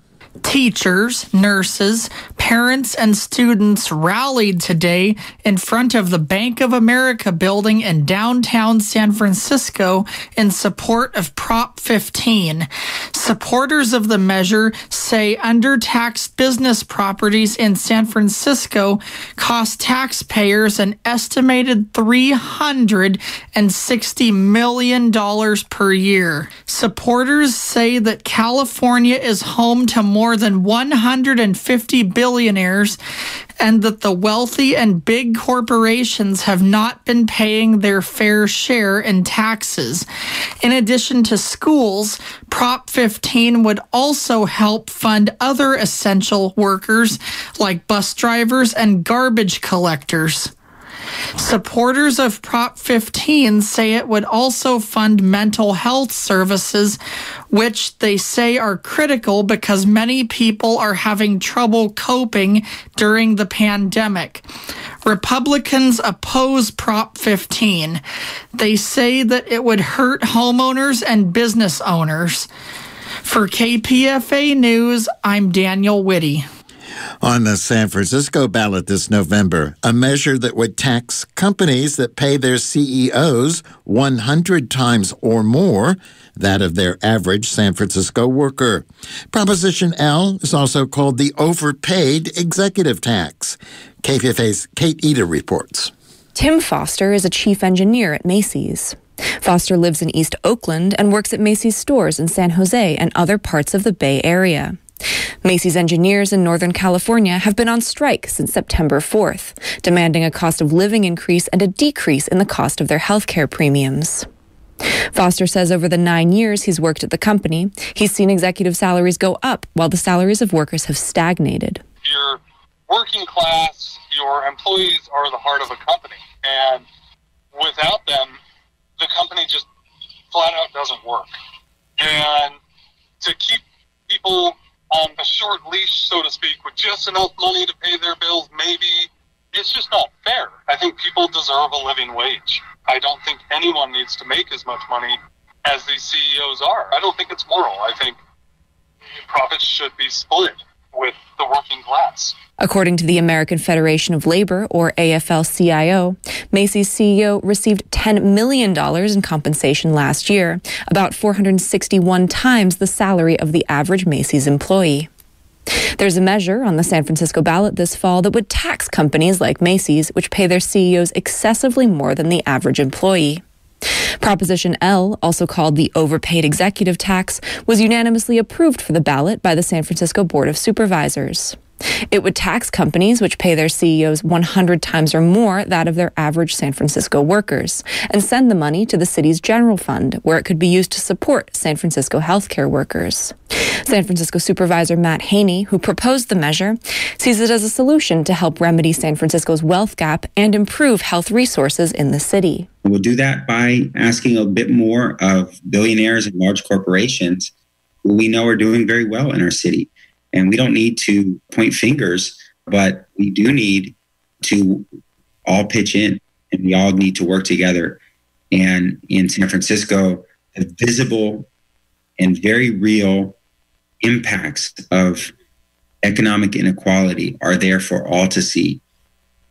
Teachers, nurses, parents, and students rallied today in front of the Bank of America building in downtown San Francisco in support of Prop 15. Supporters of the measure say undertaxed business properties in San Francisco cost taxpayers an estimated $360 million per year. Supporters say that California is home to more than 150 billionaires and that the wealthy and big corporations have not been paying their fair share in taxes. In addition to schools, Prop 15 would also help fund other essential workers like bus drivers and garbage collectors. Supporters of Prop 15 say it would also fund mental health services, which they say are critical because many people are having trouble coping during the pandemic. Republicans oppose Prop 15. They say that it would hurt homeowners and business owners. For KPFA News, I'm Daniel Whitty. On the San Francisco ballot this November, a measure that would tax companies that pay their CEOs 100 times or more that of their average San Francisco worker. Proposition L is also called the overpaid executive tax. KPFA's Kate Eder reports. Tim Foster is a chief engineer at Macy's. Foster lives in East Oakland and works at Macy's stores in San Jose and other parts of the Bay Area. Macy's engineers in Northern California have been on strike since September 4th, demanding a cost of living increase and a decrease in the cost of their health care premiums. Foster says over the 9 years he's worked at the company, he's seen executive salaries go up while the salaries of workers have stagnated. Your working class, your employees are the heart of a company, and without them, the company just flat out doesn't work. And to keep people on a short leash, so to speak, with just enough money to pay their bills, maybe it's just not fair. I think people deserve a living wage. I don't think anyone needs to make as much money as these CEOs are. I don't think it's moral. I think profits should be split with the working class. According to the American Federation of Labor, or AFL-CIO, Macy's CEO received $10 million in compensation last year, about 461 times the salary of the average Macy's employee. There's a measure on the San Francisco ballot this fall that would tax companies like Macy's, which pay their CEOs excessively more than the average employee. Proposition L, also called the overpaid executive tax, was unanimously approved for the ballot by the San Francisco Board of Supervisors. It would tax companies which pay their CEOs 100 times or more that of their average San Francisco workers, and send the money to the city's general fund, where it could be used to support San Francisco healthcare workers. San Francisco Supervisor Matt Haney, who proposed the measure, sees it as a solution to help remedy San Francisco's wealth gap and improve health resources in the city. We'll do that by asking a bit more of billionaires and large corporations who we know are doing very well in our city. And we don't need to point fingers, but we do need to all pitch in, and we all need to work together. And in San Francisco, the visible and very real impacts of economic inequality are there for all to see.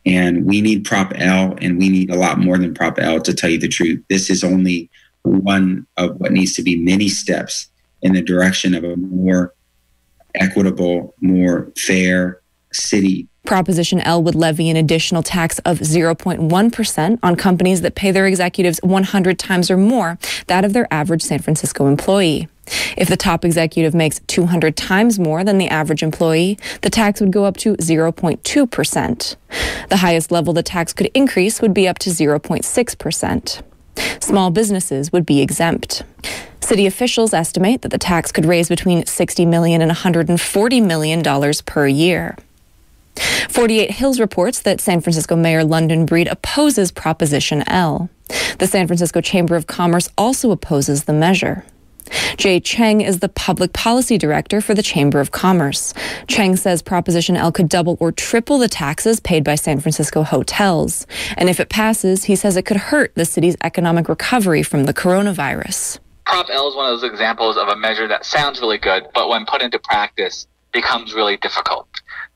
And we need Prop L, and we need a lot more than Prop L, to tell you the truth. This is only one of what needs to be many steps in the direction of a more equitable, more fair city. Proposition L would levy an additional tax of 0.1% on companies that pay their executives 100 times or more that of their average San Francisco employee. If the top executive makes 200 times more than the average employee, the tax would go up to 0.2%. The highest level the tax could increase would be up to 0.6%. Small businesses would be exempt. City officials estimate that the tax could raise between $60 million and $140 million per year. 48 Hills reports that San Francisco Mayor London Breed opposes Proposition L. The San Francisco Chamber of Commerce also opposes the measure. Jay Cheng is the public policy director for the Chamber of Commerce. Cheng says Proposition L could double or triple the taxes paid by San Francisco hotels. And if it passes, he says it could hurt the city's economic recovery from the coronavirus. Prop L is one of those examples of a measure that sounds really good, but when put into practice, becomes really difficult.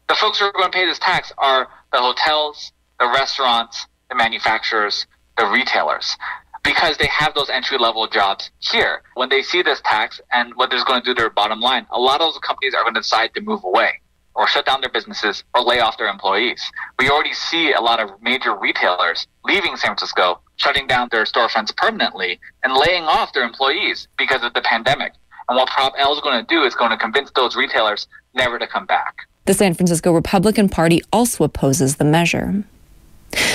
The folks who are going to pay this tax are the hotels, the restaurants, the manufacturers, the retailers, because they have those entry-level jobs here. When they see this tax and what it's going to do to their bottom line, a lot of those companies are going to decide to move away or shut down their businesses or lay off their employees. We already see a lot of major retailers leaving San Francisco, shutting down their storefronts permanently and laying off their employees because of the pandemic. And what Prop L is going to do is going to convince those retailers never to come back. The San Francisco Republican Party also opposes the measure.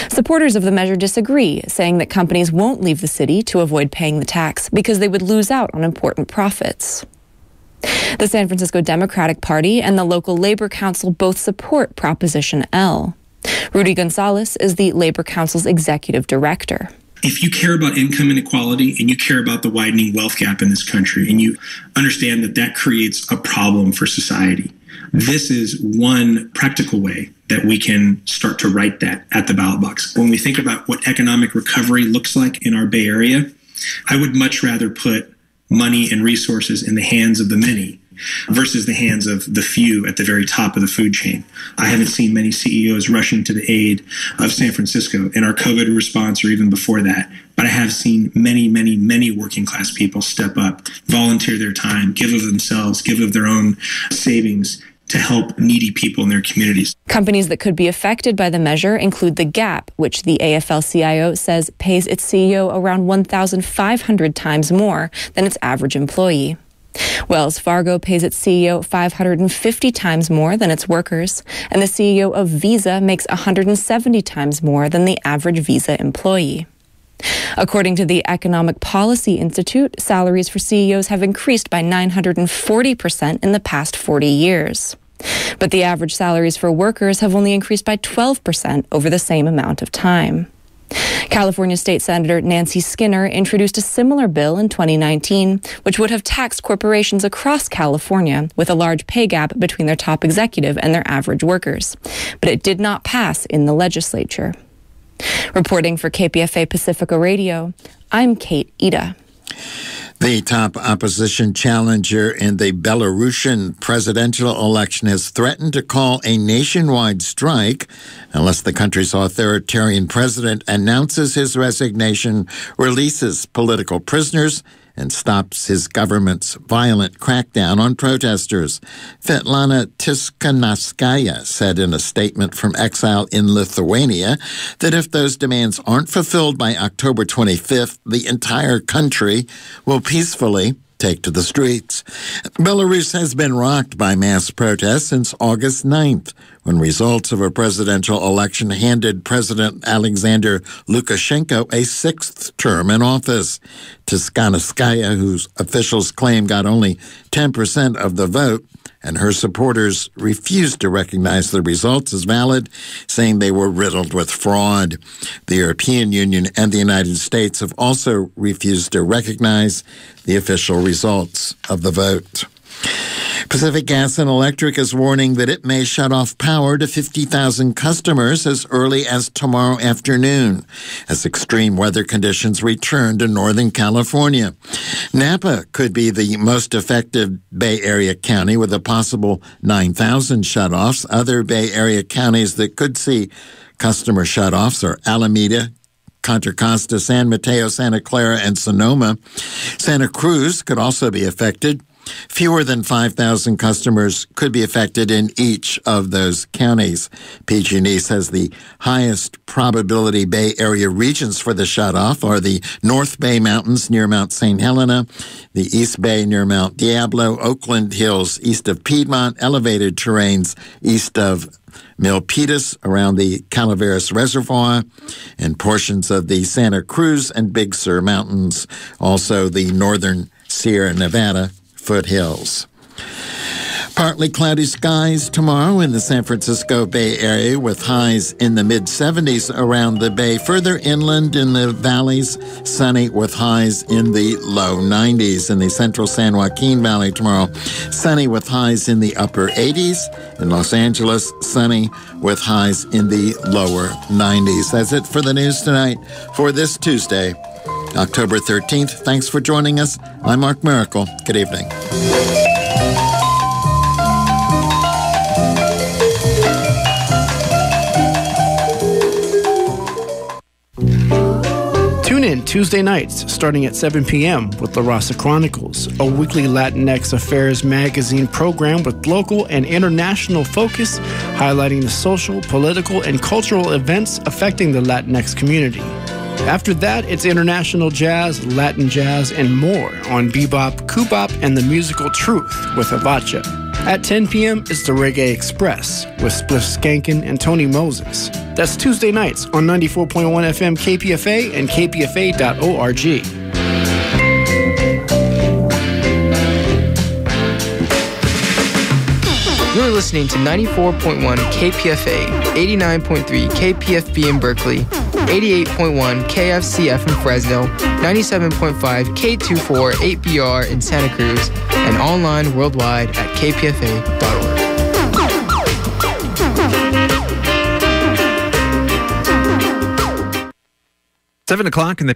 Supporters of the measure disagree, saying that companies won't leave the city to avoid paying the tax because they would lose out on important profits. The San Francisco Democratic Party and the local Labor Council both support Proposition L. Rudy Gonzalez is the Labor Council's executive director. If you care about income inequality and you care about the widening wealth gap in this country and you understand that that creates a problem for society, this is one practical way that we can start to write that at the ballot box. When we think about what economic recovery looks like in our Bay Area, I would much rather put money and resources in the hands of the many versus the hands of the few at the very top of the food chain. I haven't seen many CEOs rushing to the aid of San Francisco in our COVID response or even before that. But I have seen many, many, many working class people step up, volunteer their time, give of themselves, give of their own savings to help needy people in their communities. Companies that could be affected by the measure include The Gap, which the AFL-CIO says pays its CEO around 1,500 times more than its average employee. Wells Fargo pays its CEO 550 times more than its workers, and the CEO of Visa makes 170 times more than the average Visa employee. According to the Economic Policy Institute, salaries for CEOs have increased by 940% in the past 40 years. But the average salaries for workers have only increased by 12% over the same amount of time. California State Senator Nancy Skinner introduced a similar bill in 2019, which would have taxed corporations across California with a large pay gap between their top executive and their average workers. But it did not pass in the legislature. Reporting for KPFA Pacifica Radio, I'm Kate Ida. The top opposition challenger in the Belarusian presidential election has threatened to call a nationwide strike unless the country's authoritarian president announces his resignation, releases political prisoners, and stops his government's violent crackdown on protesters. Svetlana Tikhanovskaya said in a statement from exile in Lithuania that if those demands aren't fulfilled by October 25th, the entire country will peacefully take to the streets. Belarus has been rocked by mass protests since August 9th, when results of a presidential election handed President Alexander Lukashenko a sixth term in office. Tikhanovskaya, whose officials claim got only 10% of the vote, and her supporters refused to recognize the results as valid, saying they were riddled with fraud. The European Union and the United States have also refused to recognize the official results of the vote. Pacific Gas and Electric is warning that it may shut off power to 50,000 customers as early as tomorrow afternoon, as extreme weather conditions return to Northern California. Napa could be the most affected Bay Area county with a possible 9,000 shutoffs. Other Bay Area counties that could see customer shutoffs are Alameda, Contra Costa, San Mateo, Santa Clara, and Sonoma. Santa Cruz could also be affected. Fewer than 5,000 customers could be affected in each of those counties. PG&E says the highest probability Bay Area regions for the shutoff are the North Bay Mountains near Mount St. Helena, the East Bay near Mount Diablo, Oakland Hills east of Piedmont, elevated terrains east of Milpitas around the Calaveras Reservoir, and portions of the Santa Cruz and Big Sur Mountains, also the northern Sierra Nevada foothills. Partly cloudy skies tomorrow in the San Francisco Bay Area with highs in the mid-70s around the Bay. Further inland in the valleys, sunny with highs in the low 90s. In the central San Joaquin Valley tomorrow, sunny with highs in the upper 80s. In Los Angeles, sunny with highs in the lower 90s. That's it for the news tonight for this Tuesday, October 13th. Thanks for joining us. I'm Mark Miracle. Good evening. Tune in Tuesday nights starting at 7 p.m. with La Raza Chronicles, a weekly Latinx Affairs magazine program with local and international focus, highlighting the social, political, and cultural events affecting the Latinx community. After that, it's international jazz, Latin jazz, and more on bebop, kubop, and the musical Truth with Avacha. At 10 p.m., it's the Reggae Express with Spliff Skankin and Tony Moses. That's Tuesday nights on 94.1 FM KPFA and kpfa.org. You're listening to 94.1 KPFA, 89.3 KPFB in Berkeley, 88.1 KFCF in Fresno, 97.5 K24 8BR in Santa Cruz, and online worldwide at kpfa.org. 7 o'clock in the